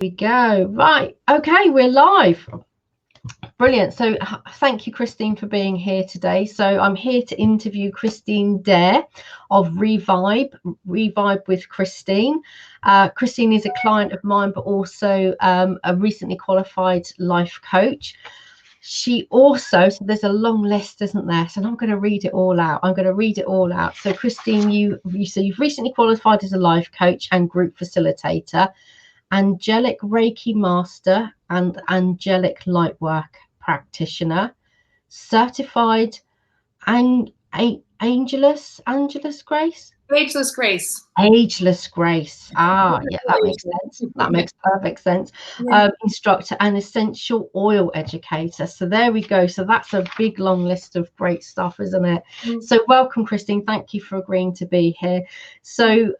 We go. Right. Okay, we're live. Brilliant. So thank you, Christine, for being here today. So I'm here to interview Christine Daer of RYVibe with Christine. Christine is a client of mine, but also a recently qualified life coach. She also, so there's a long list, isn't there? So I'm going to read it all out. So Christine, you've recently qualified as a life coach and group facilitator, Angelic Reiki Master and Angelic Lightworker Practitioner, certified Ageless Grace? Ageless Grace. Ageless Grace. Yeah, that makes sense. That makes perfect sense. Yeah. Instructor and essential oil educator. So there we go. So that's a big long list of great stuff, isn't it? Mm-hmm. So welcome, Christine. Thank you for agreeing to be here. So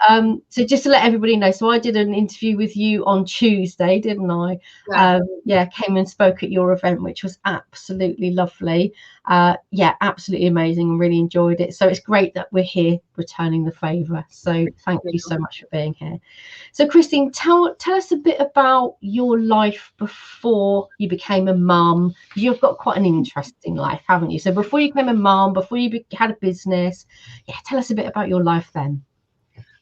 so just to let everybody know, so I did an interview with you on Tuesday, didn't I? Yeah. Came and spoke at your event, which was absolutely lovely. Yeah, absolutely amazing, and really enjoyed it. So it's great that we're here returning the favour. So thank you so much for being here. So Christine, tell us a bit about your life before you became a mum. You've got quite an interesting life, haven't you? So before you became a mum, before you had a business, yeah, tell us a bit about your life then.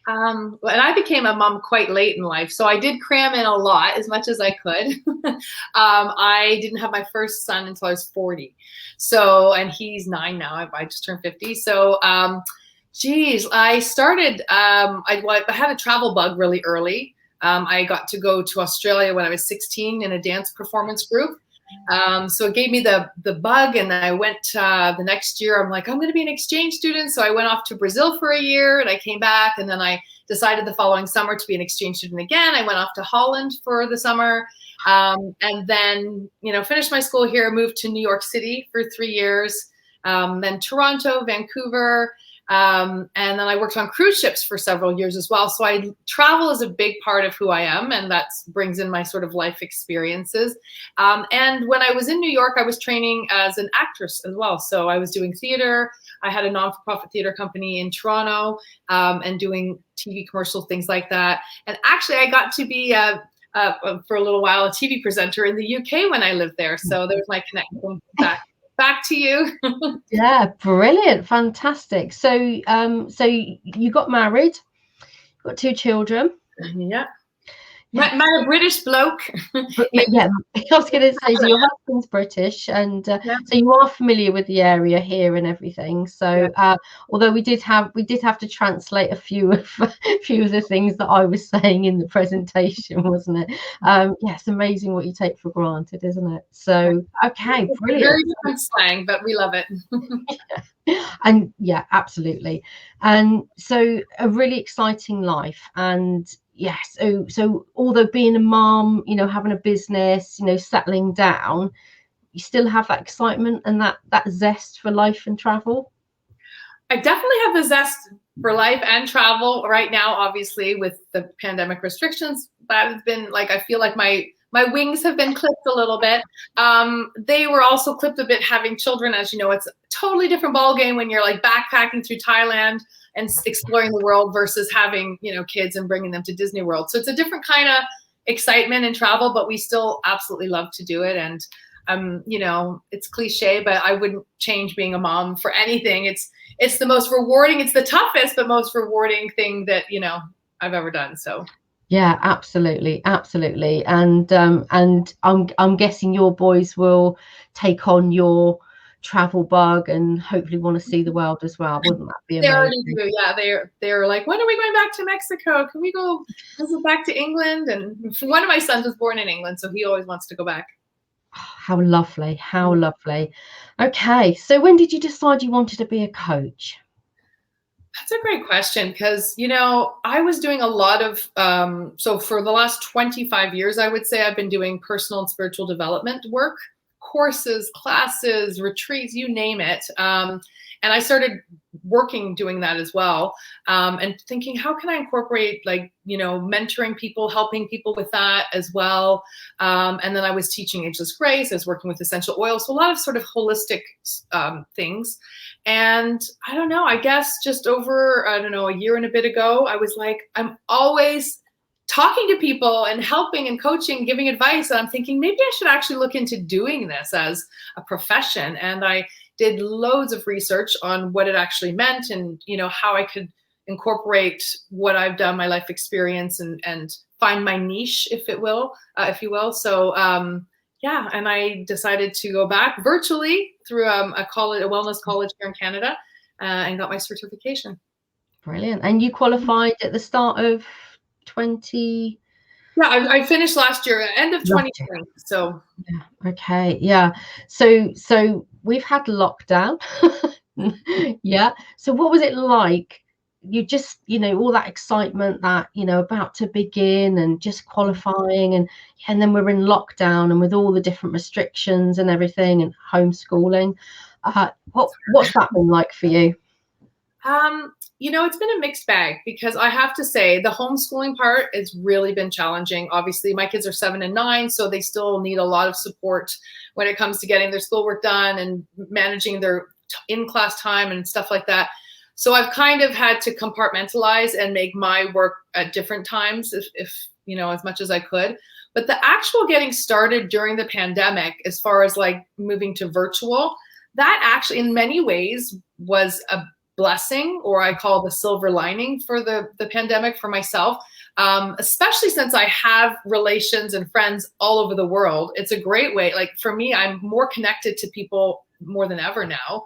And I became a mom quite late in life, so I did cram in a lot, as much as I could. I didn't have my first son until I was 40. So, and he's 9 now. I just turned 50. So, I started, I had a travel bug really early. I got to go to Australia when I was 16 in a dance performance group. So it gave me the bug, and then I went the next year. I'm like, I'm going to be an exchange student. So I went off to Brazil for a year, and I came back, and then I decided the following summer to be an exchange student again. I went off to Holland for the summer, and then, finished my school here, moved to New York City for 3 years, then Toronto, Vancouver. And then I worked on cruise ships for several years as well. So travel is a big part of who I am, and that brings in my sort of life experiences. And when I was in New York, I was training as an actress as well. So I was doing theater. I had a non-for-profit theater company in Toronto, and doing TV commercial things like that. And actually, I got to be for a little while a TV presenter in the UK when I lived there. So there was my connection back to you. Yeah, brilliant, fantastic. So so you got married, got 2 children. Yeah. My British bloke. Yeah, I was going to say, so your husband's British, and so you are familiar with the area here and everything. So although we did have to translate a few of the things that I was saying in the presentation, wasn't it? Yeah, it's amazing what you take for granted, isn't it? So okay, brilliant. Very different slang, but we love it. And yeah, absolutely. And so a really exciting life. And yes, so although being a mom, having a business, settling down, you still have that excitement and that zest for life and travel? I definitely have the zest for life and travel right now, obviously, with the pandemic restrictions. That has been I feel like my wings have been clipped a little bit. They were also clipped a bit having children. As you know, it's a totally different ballgame when you're backpacking through Thailand and exploring the world versus having, kids and bringing them to Disney World. So it's a different kind of excitement and travel, but we still absolutely love to do it. And, it's cliche, but I wouldn't change being a mom for anything. It's the most rewarding, it's the toughest, but most rewarding thing that, I've ever done. So. Yeah, absolutely. And I'm guessing your boys will take on your travel bug and hopefully want to see the world as well. Wouldn't that be amazing? They already do. Yeah, they're like, when are we going back to Mexico? Can we go visit back to England? And one of my sons was born in England, so he always wants to go back. How lovely. Okay, so when did you decide you wanted to be a coach? That's a great question, because, I was doing a lot of, so for the last 25 years, I would say I've been doing personal and spiritual development work, courses, classes, retreats, you name it. And I started doing that as well, and thinking, how can I incorporate mentoring people, helping people with that as well. And then I was teaching Ageless Grace. I was working with essential oils, so a lot of sort of holistic things. And I don't know, I guess just over, a year and a bit ago, I was like, I'm always talking to people and helping and coaching, giving advice. And I'm thinking maybe I should actually look into doing this as a profession. And I did loads of research on what it actually meant and, you know, how I could incorporate what I've done, my life experience, and find my niche, if you will. So yeah, and I decided to go back virtually through a wellness college here in Canada, and got my certification. Brilliant. And you qualified at the start of 20? Yeah, I finished last year, end of 2020. So yeah, okay, yeah. So we've had lockdown. Yeah. So what was it like? You just, you know, all that excitement that, you know, about to begin and just qualifying, and then we're in lockdown and with all the different restrictions and everything and homeschooling. What's that been like for you? You know, it's been a mixed bag, because I have to say the homeschooling part has really been challenging. Obviously, my kids are 7 and 9, so they still need a lot of support when it comes to getting their schoolwork done and managing their in-class time and stuff like that. So I've kind of had to compartmentalize and make my work at different times, if you know, as much as I could. But the actual getting started during the pandemic, as far as like moving to virtual, that actually in many ways was a blessing, or I call the silver lining for the pandemic for myself, especially since I have relations and friends all over the world. It's a great way. Like for me, I'm more connected to people more than ever now.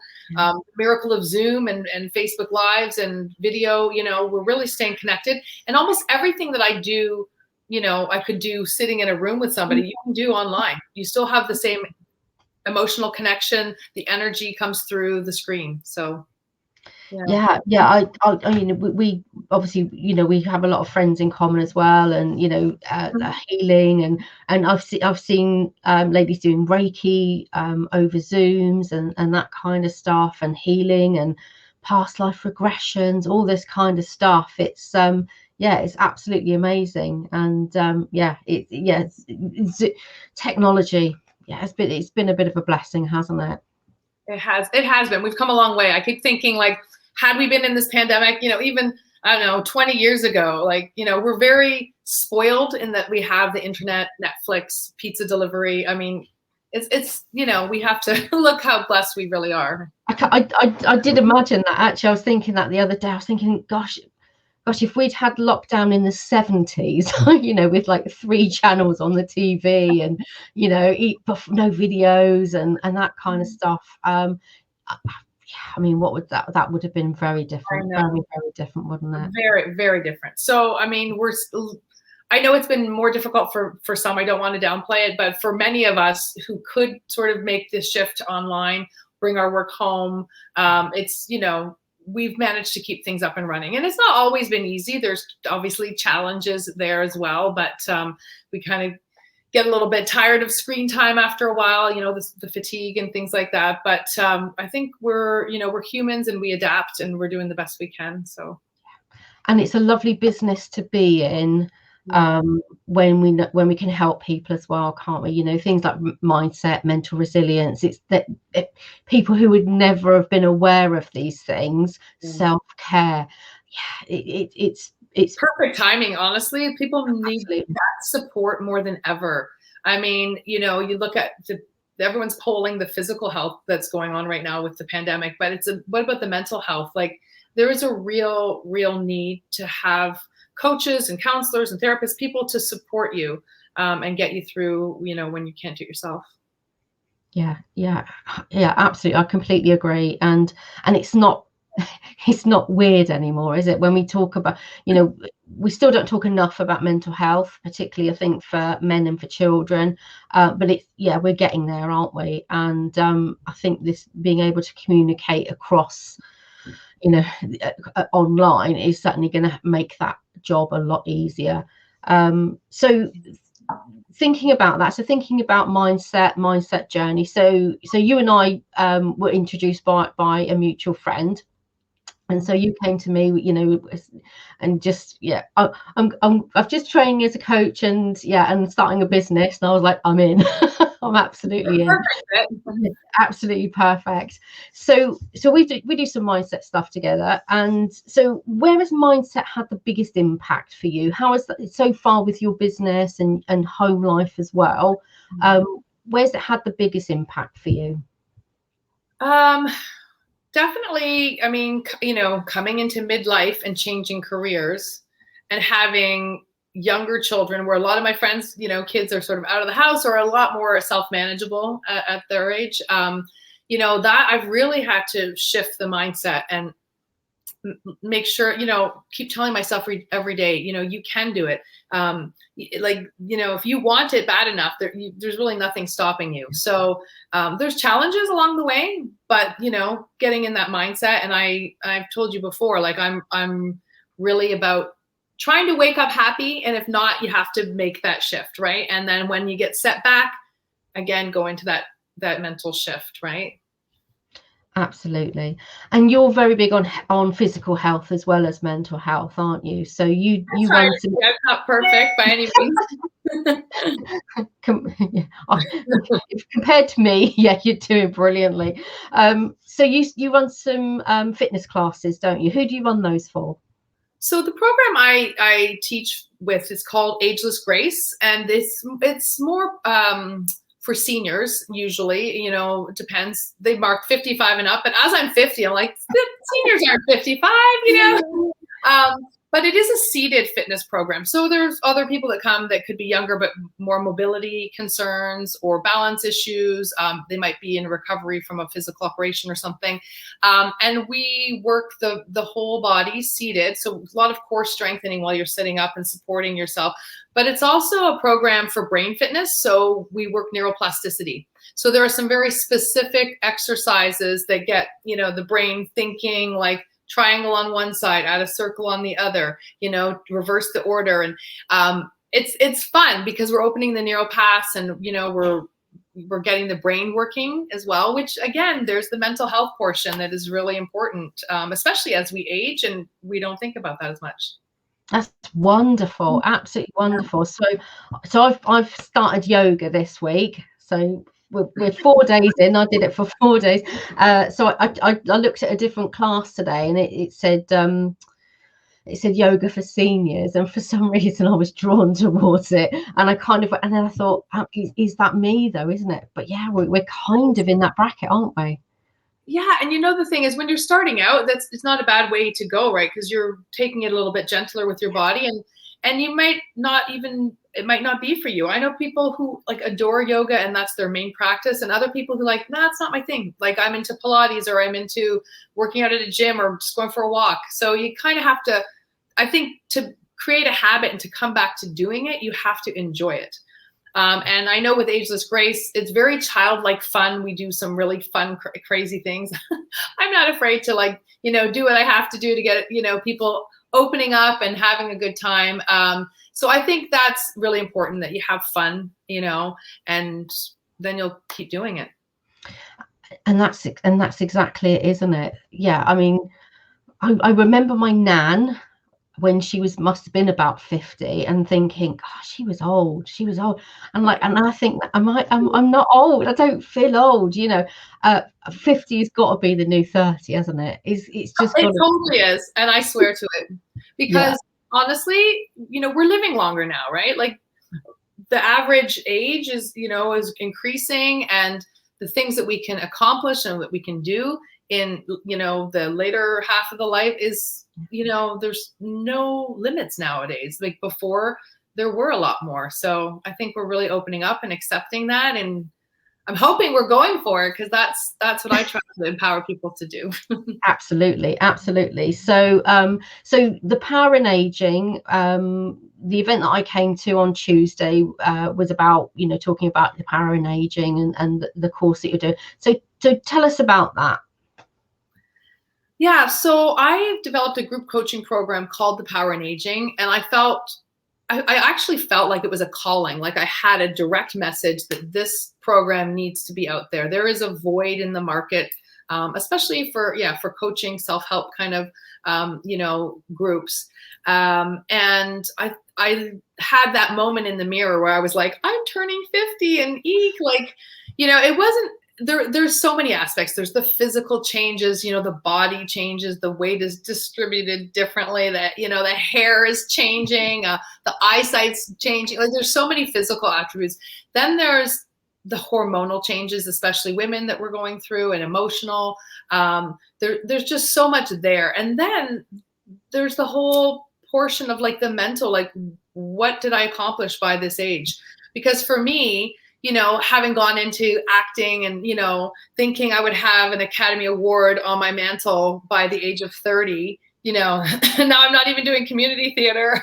Miracle of Zoom and Facebook Lives and video, you know, we're really staying connected. And almost everything that I do, you know, I could do sitting in a room with somebody, you can do online. You still have the same emotional connection. The energy comes through the screen. So yeah. I mean, we obviously, you know, we have a lot of friends in common as well, and you know, healing, and I've seen ladies doing Reiki over Zooms and that kind of stuff, and healing and past life regressions, all this kind of stuff. It's it's absolutely amazing, and it's technology. Yeah, it's been a bit of a blessing, hasn't it? It has been. We've come a long way. I keep thinking, like, had we been in this pandemic, you know, even, I don't know, 20 years ago, like, you know, we're very spoiled in that we have the internet, Netflix, pizza delivery. I mean, it's you know, we have to look how blessed we really are. I did imagine that, actually. I was thinking that the other day. I was thinking, gosh, if we'd had lockdown in the 70s, you know, with like 3 channels on the TV and, you know, no videos and that kind of stuff. I mean, what would that would have been very different, very, very different, wouldn't it? Very, very different. So, I mean, I know it's been more difficult for some. I don't want to downplay it, but for many of us who could sort of make this shift online, bring our work home, it's, you know, we've managed to keep things up and running. And it's not always been easy. There's obviously challenges there as well, but we kind of get a little bit tired of screen time after a while, you know, the fatigue and things like that. But I think we're humans and we adapt and we're doing the best we can. So. And it's a lovely business to be in. When we can help people as well, can't we? You know, things like mindset, mental resilience. It's that people who would never have been aware of these things, self-care. Yeah, it's perfect timing. Honestly, people need that support more than ever. I mean, you know, you look at everyone's polling the physical health that's going on right now with the pandemic, but what about the mental health? Like, there is a real need to have coaches and counselors and therapists, people to support you and get you through, you know, when you can't do it yourself. Yeah, absolutely. I completely agree. And it's not weird anymore, is it? When we talk about, you know, we still don't talk enough about mental health, particularly I think for men and for children. But we're getting there, aren't we? And I think this being able to communicate across, you know, online is certainly going to make that job a lot easier. So thinking about that, thinking about mindset journey. So you and I were introduced by a mutual friend. And so you came to me, you know, and just, yeah, I've just trained as a coach, and and starting a business. And I was like, I'm in. I'm absolutely in. Absolutely perfect. So we do some mindset stuff together. And so where has mindset had the biggest impact for you? How is that so far with your business and home life as well? Where's it had the biggest impact for you? Definitely, I mean, you know, coming into midlife and changing careers and having younger children, where a lot of my friends, you know, kids are sort of out of the house or a lot more self-manageable at their age. You know, that I've really had to shift the mindset and make sure, you know, keep telling myself every day, you know, you can do it. Like, you know, if you want it bad enough, there's really nothing stopping you. So there's challenges along the way, but, you know, getting in that mindset. And I've told you before, like I'm really about trying to wake up happy. And if not, you have to make that shift. Right. And then when you get set back, again, go into that mental shift. Right. Absolutely. And you're very big on physical health as well as mental health, aren't you? So you run some... I'm not perfect by any means. Compared to me, yeah, you're doing brilliantly. So you run some fitness classes, don't you? Who do you run those for? So the program I teach with is called Ageless Grace, and it's more for seniors, usually, you know, it depends. They mark 55 and up. But as I'm 50, I'm like, seniors aren't 55, you know? But it is a seated fitness program. So there's other people that come that could be younger, but more mobility concerns or balance issues. They might be in recovery from a physical operation or something. And we work the whole body seated. So a lot of core strengthening while you're sitting up and supporting yourself. But it's also a program for brain fitness. So we work neuroplasticity. So there are some very specific exercises that get, you know, the brain thinking, like triangle on one side, add a circle on the other, you know, reverse the order. And it's fun because we're opening the neural paths, and, you know, we're getting the brain working as well, which again, there's the mental health portion that is really important, especially as we age and we don't think about that as much. That's wonderful. Absolutely wonderful. So I've started yoga this week. So we're 4 days in. I did it for 4 days. So I looked at a different class today, and it said yoga for seniors, and for some reason I was drawn towards it, and and then I thought, is that me though, isn't it? But yeah, we're kind of in that bracket, aren't we? Yeah, and you know, the thing is, when you're starting out, it's not a bad way to go, right? Because you're taking it a little bit gentler with your body, and you might not even, it might not be for you. I know people who like adore yoga and that's their main practice, and other people who like, nah, it's not my thing. Like I'm into Pilates, or I'm into working out at a gym, or just going for a walk. So you kind of have to, I think, to create a habit and to come back to doing it, you have to enjoy it. And I know with Ageless Grace, it's very childlike fun. We do some really fun, crazy things. I'm not afraid to, like, you know, do what I have to do to get, you know, people opening up and having a good time. So I think that's really important, that you have fun, you know, and then you'll keep doing it. And that's exactly it, isn't it? Yeah. I mean, I remember my nan when she must have been about 50, and thinking, gosh, she was old. And I think, I'm not old. I don't feel old, you know. 50 has got to be the new 30, hasn't it? It totally is. And I swear to it, because honestly, you know, we're living longer now, right? Like the average age is increasing, and the things that we can accomplish and that we can do in, you know, the later half of the life is, you know, there's no limits nowadays. Like before, there were a lot more. So I think we're really opening up and accepting that, and I'm hoping we're going for it, because that's what I try to empower people to do. Absolutely. So the Power in Aging, the event that I came to on Tuesday was about, you know, talking about the power in aging and the course that you're doing. So tell us about that. Yeah, so I developed a group coaching program called The Power in Aging, and I actually felt like it was a calling, like I had a direct message that this program needs to be out there. There is a void in the market especially for coaching, self-help kind of, groups. And I had that moment in the mirror where I was like, I'm turning 50 and like, it wasn't, there's so many aspects. There's the physical changes, the body changes, the weight is distributed differently, that, the hair is changing, the eyesight's changing. Like, there's so many physical attributes. Then there's the hormonal changes, especially women, that we're going through, and emotional. There's just so much there. And then there's the whole portion of like the mental, like, what did I accomplish by this age? Because for me, having gone into acting and, thinking I would have an Academy Award on my mantle by the age of 30, now I'm not even doing community theater.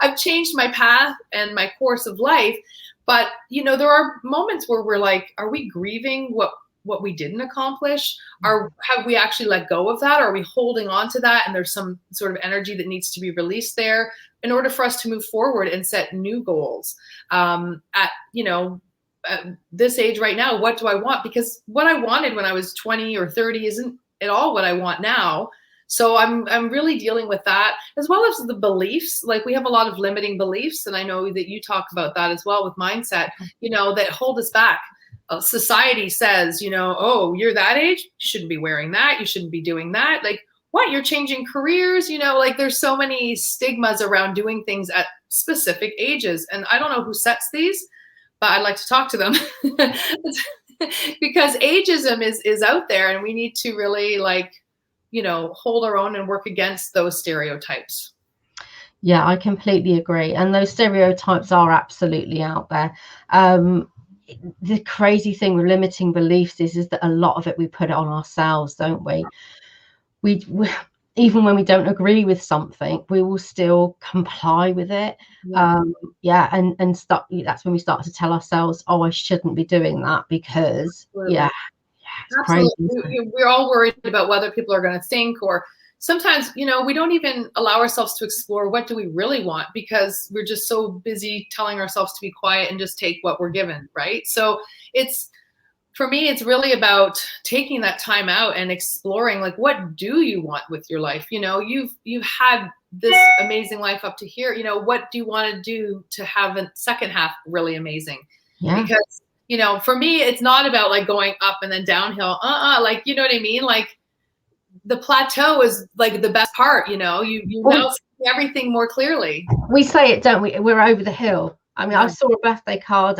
I've changed my path and my course of life. But, there are moments where we're like, are we grieving what we didn't accomplish? Have we actually let go of that? Or are we holding on to that? And there's some sort of energy that needs to be released there in order for us to move forward and set new goals. At this age right now, what do I want? Because what I wanted when I was 20 or 30 isn't at all what I want now. So I'm really dealing with that, as well as the beliefs. Like, we have a lot of limiting beliefs, and I know that you talk about that as well with mindset, that hold us back. Society says, oh, you're that age, you shouldn't be wearing that, you shouldn't be doing that. Like, what, you're changing careers? Like, there's so many stigmas around doing things at specific ages. And I don't know who sets these, but I'd like to talk to them because ageism is out there, and we need to really hold our own and work against those stereotypes. Yeah, I completely agree. And those stereotypes are absolutely out there. The crazy thing with limiting beliefs is that a lot of it, we put it on ourselves, don't we? We even when we don't agree with something, we will still comply with it. And start. That's when we start to tell ourselves, oh, I shouldn't be doing that because it's crazy. We're all worried about whether people are going to think, or sometimes, we don't even allow ourselves to explore what do we really want, because we're just so busy telling ourselves to be quiet and just take what we're given, right? So for me, it's really about taking that time out and exploring, like, what do you want with your life? You've had this amazing life up to here. What do you want to do to have a second half really amazing? Yeah. Because, for me, it's not about like going up and then downhill. Like, you know what I mean? Like, the plateau is like the best part. You now see everything more clearly. We say it, don't we? We're over the hill. I mean, I saw a birthday card.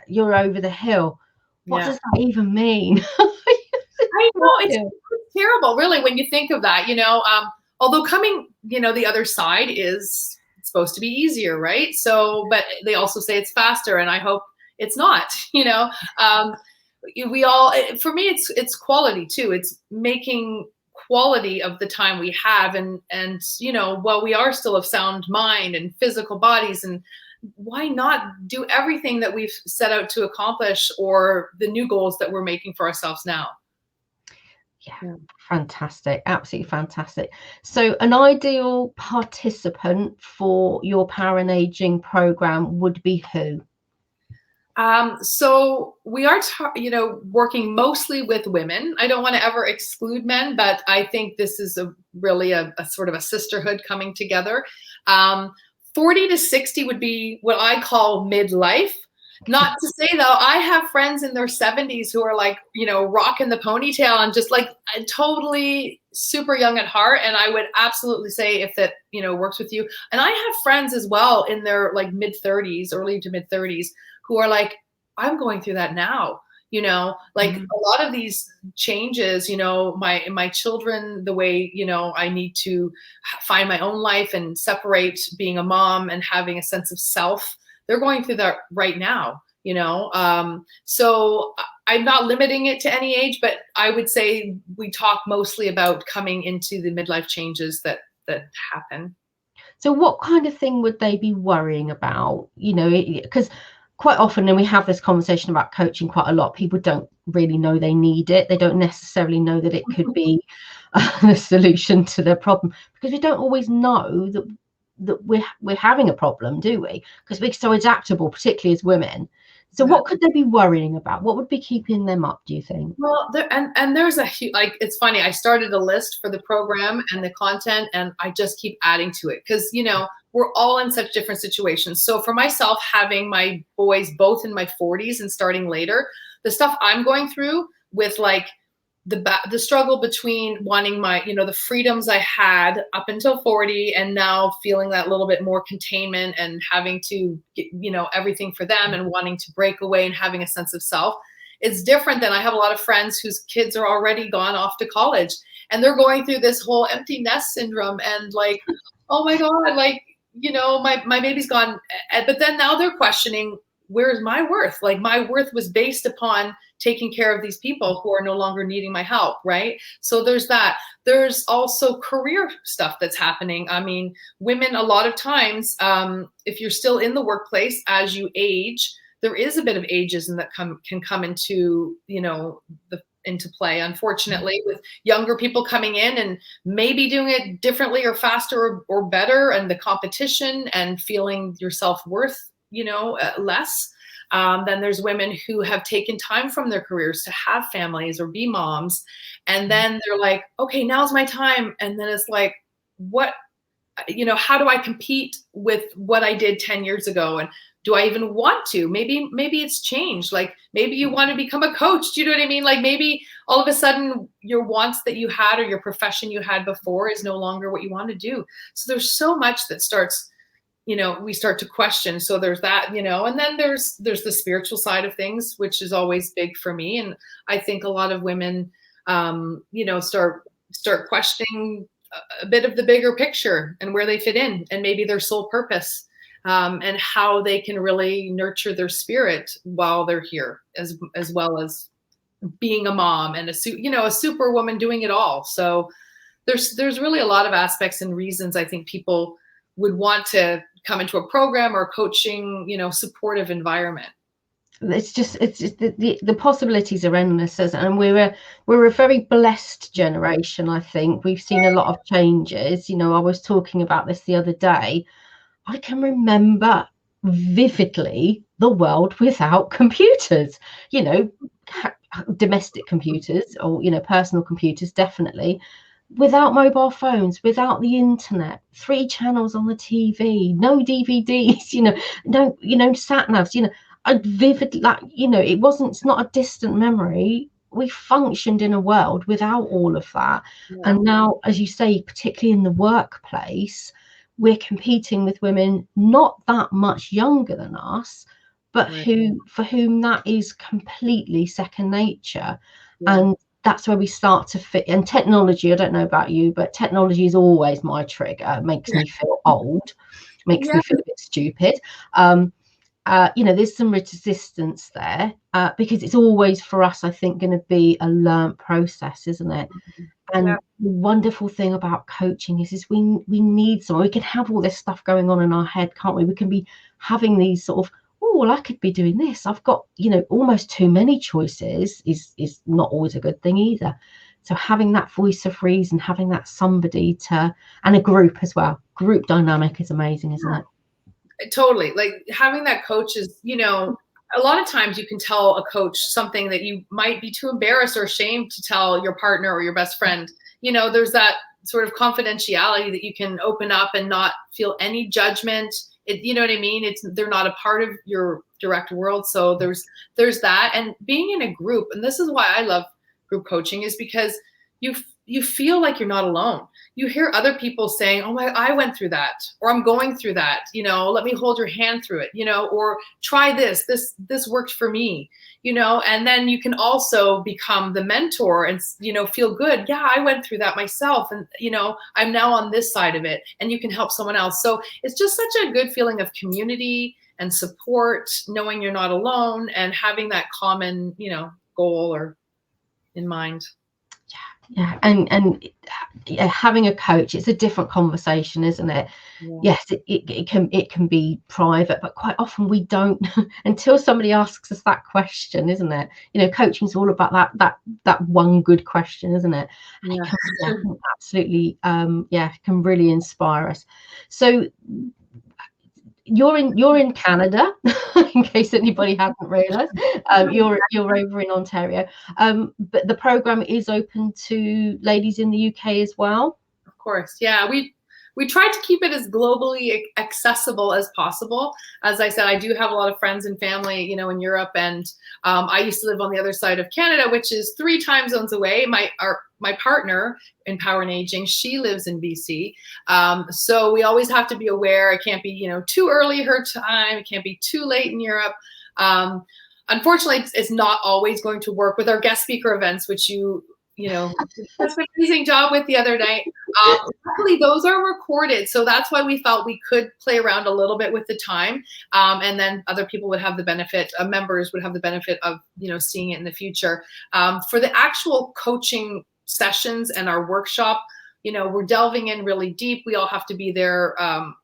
You're over the hill. What does that even mean? I know, it's terrible, really, when you think of that. Although coming, the other side is supposed to be easier, right? So, but they also say it's faster, and I hope it's not. We all, for me, it's quality too. It's making quality of the time we have, and while we are still of sound mind and physical bodies, and why not do everything that we've set out to accomplish, or the new goals that we're making for ourselves now? Yeah, fantastic. Absolutely fantastic. So an ideal participant for your Power and Aging program would be who? So we are, working mostly with women. I don't want to ever exclude men, but I think this is really a sort of a sisterhood coming together. 40 to 60 would be what I call midlife. Not to say, though, I have friends in their 70s who are like, rocking the ponytail and just like totally super young at heart. And I would absolutely say, if that, works with you. And I have friends as well in their like mid 30s, early to mid 30s, who are like, I'm going through that now. Like a lot of these changes, my children, the way, I need to find my own life and separate being a mom and having a sense of self. They're going through that right now, so I'm not limiting it to any age, but I would say we talk mostly about coming into the midlife changes that happen. So what kind of thing would they be worrying about? Because quite often, and we have this conversation about coaching quite a lot, people don't really know they need it. They don't necessarily know that it could be the solution to their problem, because we don't always know that that we're having a problem, do we? Because we're so adaptable, particularly as women. So what could they be worrying about? What would be keeping them up, do you think? Well, there's a huge, like, it's funny. I started a list for the program and the content, and I just keep adding to it because, you know, we're all in such different situations. So for myself, having my boys both in my 40s and starting later, the stuff I'm going through with like the struggle between wanting my, you know, the freedoms I had up until 40 and now feeling that little bit more containment and having to get, you know, everything for them and wanting to break away and having a sense of self. It's different than I have a lot of friends whose kids are already gone off to college and they're going through this whole empty nest syndrome and like, oh my God, like, you know, my baby's gone. But then now they're questioning, where's my worth? Like my worth was based upon taking care of these people who are no longer needing my help, right? So there's that. There's also career stuff that's happening. I mean, women, a lot of times, if you're still in the workplace as you age, there is a bit of ageism that can come into, you know, into play, unfortunately, with younger people coming in and maybe doing it differently or faster or better, and the competition and feeling your self-worth, you know, less. Then there's women who have taken time from their careers to have families or be moms. And then they're like, okay, now's my time. And then it's like, what, you know, how do I compete with what I did 10 years ago? And do I even want to? Maybe it's changed. Like maybe you want to become a coach. Do you know what I mean? Like maybe all of a sudden your wants that you had or your profession you had before is no longer what you want to do. So there's so much that starts, you know, we start to question. So there's that, you know, and then there's the spiritual side of things, which is always big for me. And I think a lot of women, you know, start questioning a bit of the bigger picture and where they fit in and maybe their sole purpose, and how they can really nurture their spirit while they're here, as well as being a mom and a superwoman doing it all. So there's really a lot of aspects and reasons I think people would want to come into a program or coaching, you know, supportive environment. It's just the possibilities are endless, and we're a very blessed generation. I think we've seen a lot of changes. You know, I was talking about this the other day. I can remember vividly the world without computers, you know, domestic computers or, you know, personal computers, definitely, without mobile phones, without the internet, 3 channels on the TV, no DVDs, you know, sat navs, you know, I vividly, like, you know, it's not a distant memory. We functioned in a world without all of that. Yeah. And now, as you say, particularly in the workplace, we're competing with women not that much younger than us, but for whom that is completely second nature. Yeah. And that's where we start to fit. And technology, I don't know about you, but technology is always my trigger. It makes me feel old, makes me feel a bit stupid. You know, there's some resistance there, because it's always, for us, I think, going to be a learnt process, isn't it? And the wonderful thing about coaching is we need someone. We can have all this stuff going on in our head, can't we? We can be having these sort of, oh, well, I could be doing this. I've got, you know, almost too many choices is not always a good thing either. So having that voice of reason, having that somebody to, and a group as well. Group dynamic is amazing, isn't it? Totally. Like having that coach is, you know, a lot of times you can tell a coach something that you might be too embarrassed or ashamed to tell your partner or your best friend. You know, there's that sort of confidentiality that you can open up and not feel any judgment. You know what I mean? They're not a part of your direct world. So there's that. And being in a group, and this is why I love group coaching, is because you feel like you're not alone. You hear other people saying, oh, I went through that, or I'm going through that, you know, let me hold your hand through it, you know, or try this worked for me, you know, and then you can also become the mentor and, you know, feel good. Yeah, I went through that myself. And, you know, I'm now on this side of it, and you can help someone else. So it's just such a good feeling of community and support, knowing you're not alone and having that common, you know, goal or in mind. Yeah, and yeah, having a coach, it's a different conversation, isn't it? Yeah. Yes, it can be private, but quite often we don't until somebody asks us that question, isn't it? You know, coaching is all about that one good question, isn't it? And Yeah. it can absolutely can really inspire us. So you're in Canada, in case anybody hadn't realised. You're over in Ontario, but the program is open to ladies in the UK as well. Of course, yeah. We try to keep it as globally accessible as possible. As I said, I do have a lot of friends and family, you know, in Europe, and I used to live on the other side of Canada, which is 3 time zones away. My partner in Power and Aging, she lives in BC, so we always have to be aware. It can't be, you know, too early her time. It can't be too late in Europe. Unfortunately, it's not always going to work with our guest speaker events, which you know, that's an amazing job with the other night. Luckily, those are recorded, so that's why we felt we could play around a little bit with the time, and then other people would have the benefit. Members would have the benefit of, you know, seeing it in the future. For the actual coaching sessions and our workshop, you know, we're delving in really deep. We all have to be there,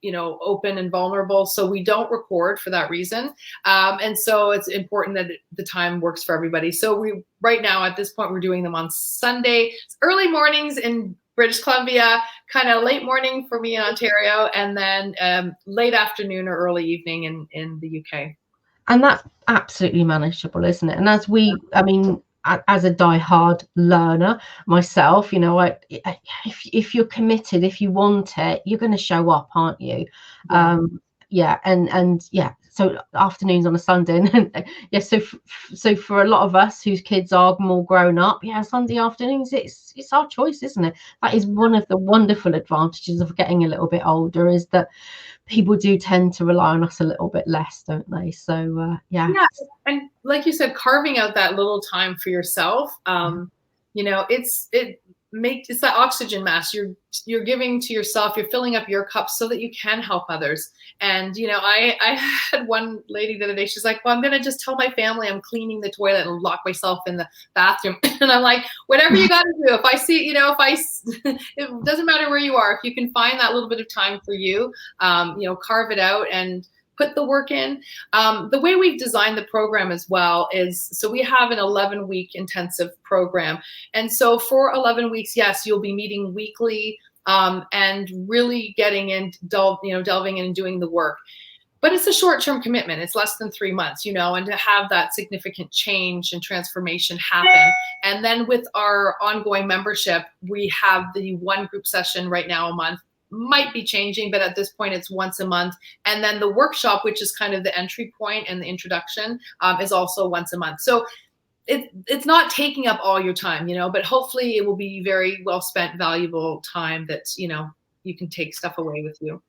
you know, open and vulnerable. So we don't record for that reason. And so it's important that the time works for everybody. So right now at this point, we're doing them on Sunday, early mornings in British Columbia, kind of late morning for me in Ontario, and then late afternoon or early evening in the UK. And that's absolutely manageable, isn't it? And as I mean, as a die-hard learner myself, you know, if you're committed, if you want it, you're going to show up, aren't you? Yeah. And so afternoons on a Sunday, and yeah, so for a lot of us whose kids are more grown up, Sunday afternoons, it's our choice, isn't it? That is one of the wonderful advantages of getting a little bit older, is that people do tend to rely on us a little bit less, don't they? So yeah, and like you said, carving out that little time for yourself, you know, it's that oxygen mask you're giving to yourself. You're filling up your cup so that you can help others. And you know, I had one lady the other day, she's like, well, I'm gonna just tell my family I'm cleaning the toilet and lock myself in the bathroom. And I'm like, whatever you got to do. If I see, you know, it doesn't matter where you are, if you can find that little bit of time for you, you know, carve it out and put the work in. The way we've designed the program as well is, so we have an 11-week intensive program. And so for 11 weeks, yes, you'll be meeting weekly, and really getting in, delving in and doing the work. But it's a short-term commitment. It's less than 3 months, you know, and to have that significant change and transformation happen. And then with our ongoing membership, we have the one group session right now a month. Might be changing, but at this point it's once a month. And then the workshop, which is kind of the entry point and the introduction, is also once a month. So it's not taking up all your time, you know, but hopefully it will be very well spent, valuable time that, you know, you can take stuff away with you.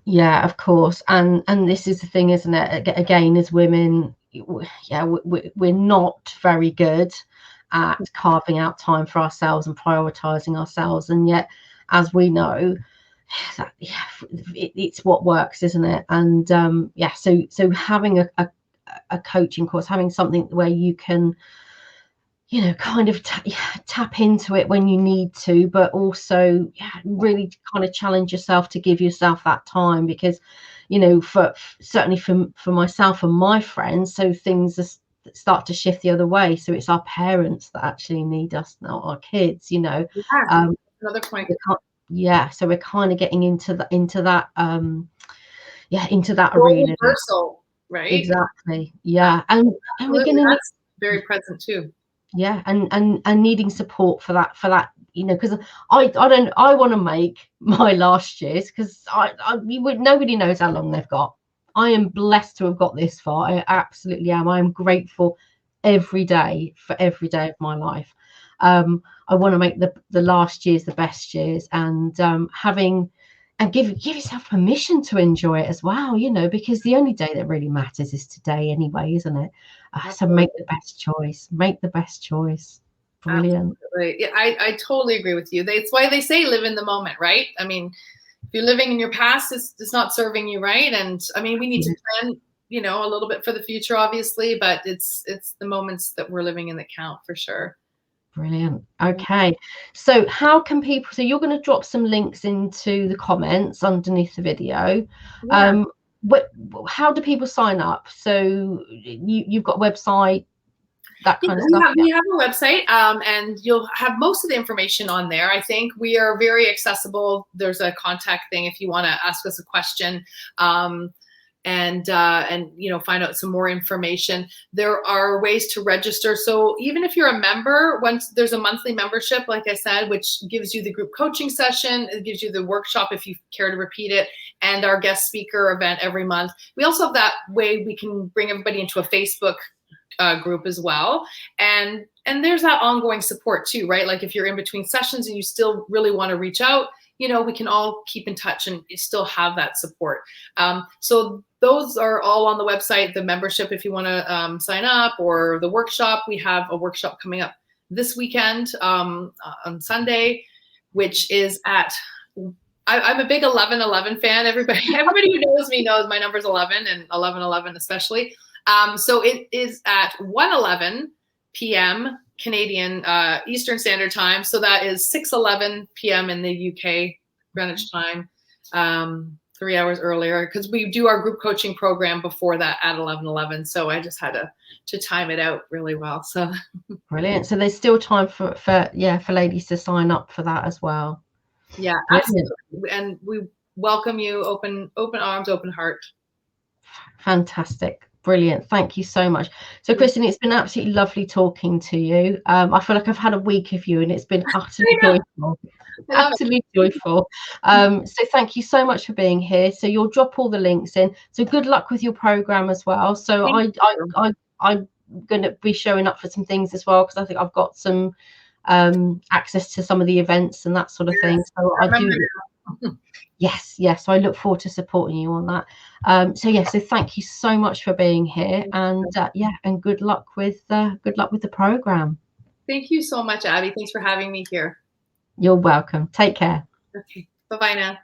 Yeah, of course. And this is the thing, isn't it? Again, as women, we're not very good at carving out time for ourselves and prioritizing ourselves. And yet, as we know, it's what works, isn't it? And so having a coaching course, having something where you can, you know, kind of tap into it when you need to, but also really kind of challenge yourself to give yourself that time, because, you know, certainly for myself and my friends, so things start to shift the other way. So it's our parents that actually need us, not our kids, you know. Another point. So we're kind of getting into that Role arena. reversal, right? Exactly. Yeah. And we're going to need very present too. Yeah, and needing support for that, you know, because I want to make my last years, because nobody knows how long they've got. I am blessed to have got this far. I absolutely am. I am grateful every day for every day of my life. I want to make the last years the best years, and give yourself permission to enjoy it as well, you know, because the only day that really matters is today anyway, isn't it? So make the best choice. Brilliant. Absolutely. Yeah, I totally agree with you. That's why they say live in the moment, right? I mean, if you're living in your past, it's not serving you right. And I mean, we need to plan, you know, a little bit for the future, obviously, but it's the moments that we're living in that count, for sure. Brilliant. Okay, so how can people, so you're going to drop some links into the comments underneath the video. Yeah. How do people sign up? So you've got a website, that kind of stuff. We have a website, and you'll have most of the information on there. I think we are very accessible. There's a contact thing if you want to ask us a question, and find out some more information. There are ways to register. So even if you're a member, once there's a monthly membership, like I said, which gives you the group coaching session, it gives you the workshop if you care to repeat it, and our guest speaker event every month. We also have that way we can bring everybody into a Facebook group as well, and there's that ongoing support too, right? Like if you're in between sessions and you still really want to reach out, we can all keep in touch and still have that support. So those are all on the website. The membership, if you want to sign up, or the workshop. We have a workshop coming up this weekend on Sunday, which is at. I'm a big 11/11 fan. Everybody who knows me knows my number's 11, and 11/11 especially. So it is at 1:11 p.m. Canadian Eastern Standard Time. So that is 6:11 p.m. in the UK Greenwich time, 3 hours earlier, because we do our group coaching program before that at 11:11. So I just had to time it out really well. So brilliant. So there's still time for ladies to sign up for that as well. Yeah, absolutely. And we welcome you, open arms, open heart. Fantastic. Brilliant. Thank you so much. So, Kristen, it's been absolutely lovely talking to you. I feel like I've had a week of you, and it's been utterly joyful. Absolutely joyful. So thank you so much for being here. So you'll drop all the links in. So good luck with your program as well. So I'm going to be showing up for some things as well, because I think I've got some access to some of the events and that sort of thing. So I do. Yes. So I look forward to supporting you on that. So thank you so much for being here, and and good luck with the program. Thank you so much, Abby. Thanks for having me here. You're welcome. Take care. Okay. Bye-bye now.